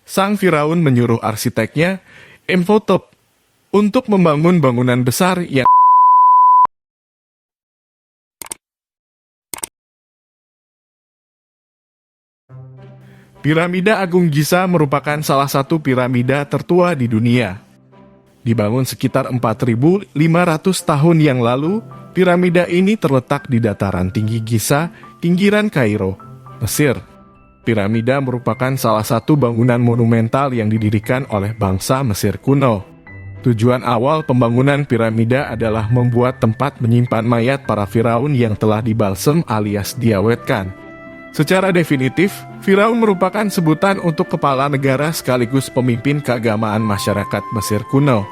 Sang Firaun menyuruh arsiteknya, Imhotep, untuk membangun bangunan besar yang Piramida Agung Giza merupakan salah satu piramida tertua di dunia. Dibangun sekitar 4.500 tahun yang lalu, piramida ini terletak di dataran tinggi Giza, pinggiran Kairo, Mesir. Piramida merupakan salah satu bangunan monumental yang didirikan oleh bangsa Mesir kuno. Tujuan awal pembangunan piramida adalah membuat tempat menyimpan mayat para firaun yang telah dibalsem alias diawetkan. Secara definitif, Firaun merupakan sebutan untuk kepala negara sekaligus pemimpin keagamaan masyarakat Mesir kuno.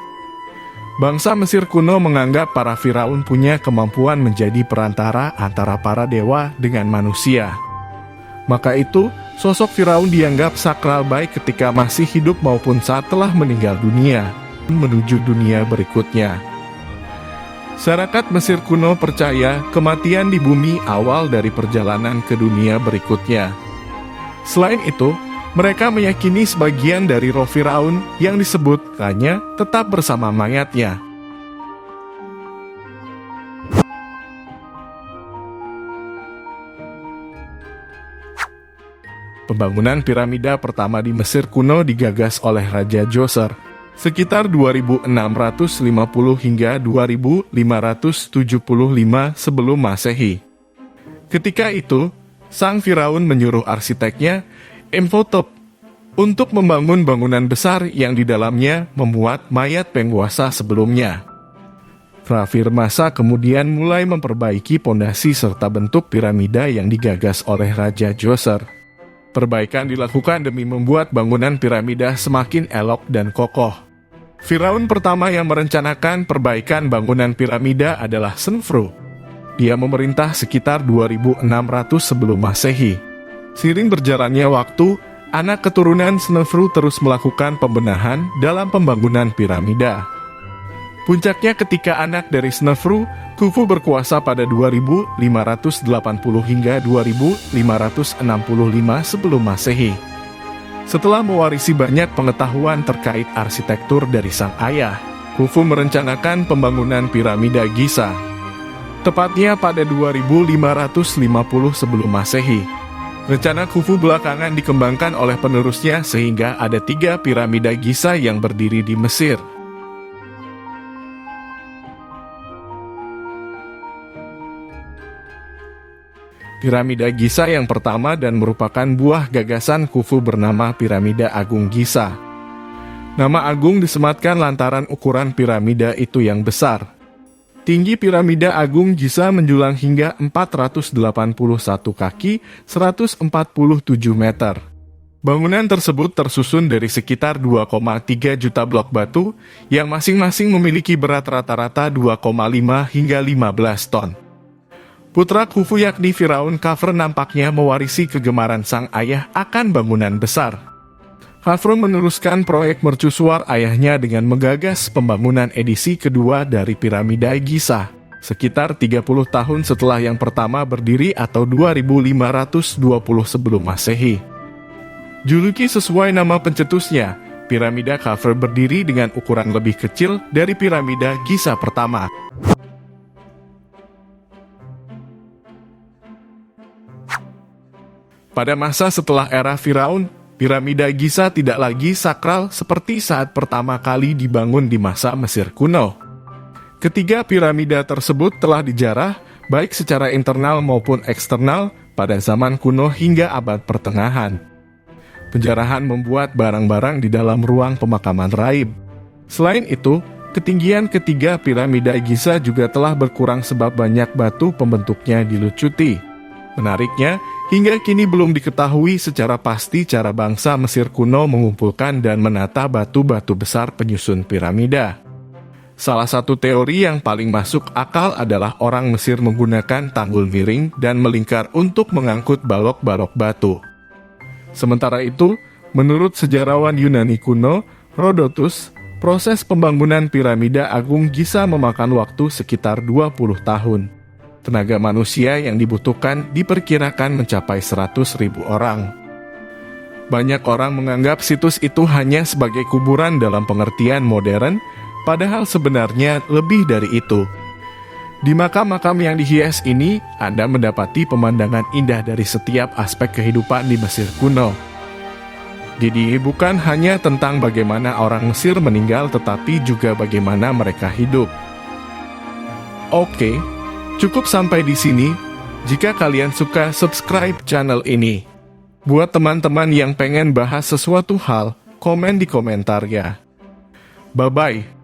Bangsa Mesir kuno menganggap para Firaun punya kemampuan menjadi perantara antara para dewa dengan manusia. Maka itu, sosok Firaun dianggap sakral baik ketika masih hidup maupun saat telah meninggal dunia, menuju dunia berikutnya. Masyarakat Mesir kuno percaya kematian di bumi awal dari perjalanan ke dunia berikutnya. Selain itu, mereka meyakini sebagian dari roh Firaun yang disebut Ra-nya tetap bersama mayatnya. Pembangunan piramida pertama di Mesir kuno digagas oleh Raja Djoser sekitar 2650 hingga 2575 sebelum Masehi. Ketika itu, sang Firaun menyuruh arsiteknya, Imhotep, untuk membangun bangunan besar yang di dalamnya memuat mayat penguasa sebelumnya. Ra-Firmasa kemudian mulai memperbaiki pondasi serta bentuk piramida yang digagas oleh Raja Djoser. Perbaikan dilakukan demi membuat bangunan piramida semakin elok dan kokoh. Firaun pertama yang merencanakan perbaikan bangunan piramida adalah Senfru. Dia memerintah sekitar 2600 sebelum Masehi. Seiring berjalannya waktu, anak keturunan Senfru terus melakukan pembenahan dalam pembangunan piramida. Puncaknya ketika anak dari Senfru, Khufu berkuasa pada 2580 hingga 2565 sebelum Masehi. Setelah mewarisi banyak pengetahuan terkait arsitektur dari sang ayah, Khufu merencanakan pembangunan piramida Giza. Tepatnya pada 2550 sebelum Masehi. Rencana Khufu belakangan dikembangkan oleh penerusnya sehingga ada 3 piramida Giza yang berdiri di Mesir. Piramida Giza yang pertama dan merupakan buah gagasan Khufu bernama Piramida Agung Giza. Nama Agung disematkan lantaran ukuran piramida itu yang besar. Tinggi piramida Agung Giza menjulang hingga 481 kaki, 147 meter. Bangunan tersebut tersusun dari sekitar 2,3 juta blok batu yang masing-masing memiliki berat rata-rata 2,5 hingga 15 ton. Putra Khufu yakni Firaun Khafre nampaknya mewarisi kegemaran sang ayah akan bangunan besar. Khafre meneruskan proyek mercusuar ayahnya dengan menggagas pembangunan edisi kedua dari piramida Giza, sekitar 30 tahun setelah yang pertama berdiri atau 2520 sebelum Masehi. Juluki sesuai nama pencetusnya, piramida Khafre berdiri dengan ukuran lebih kecil dari piramida Giza pertama. Pada masa setelah era Firaun, piramida Giza tidak lagi sakral seperti saat pertama kali dibangun di masa Mesir kuno. Ketiga piramida tersebut telah dijarah, baik secara internal maupun eksternal, pada zaman kuno hingga abad pertengahan. Penjarahan membuat barang-barang di dalam ruang pemakaman raib. Selain itu, ketinggian ketiga piramida Giza juga telah berkurang sebab banyak batu pembentuknya dilucuti. Menariknya, hingga kini belum diketahui secara pasti cara bangsa Mesir kuno mengumpulkan dan menata batu-batu besar penyusun piramida. Salah satu teori yang paling masuk akal adalah orang Mesir menggunakan tanggul miring dan melingkar untuk mengangkut balok-balok batu. Sementara itu, menurut sejarawan Yunani kuno, Herodotus, proses pembangunan piramida Agung Giza memakan waktu sekitar 20 tahun. Tenaga manusia yang dibutuhkan diperkirakan mencapai 100.000 orang. Banyak orang menganggap situs itu hanya sebagai kuburan dalam pengertian modern, padahal sebenarnya lebih dari itu. Di makam-makam yang dihias ini, Anda mendapati pemandangan indah dari setiap aspek kehidupan di Mesir kuno. Jadi bukan hanya tentang bagaimana orang Mesir meninggal, tetapi juga bagaimana mereka hidup. Oke, cukup sampai di sini. Jika kalian suka, subscribe channel ini. Buat teman-teman yang pengen bahas sesuatu hal, komen di komentar ya. Bye-bye.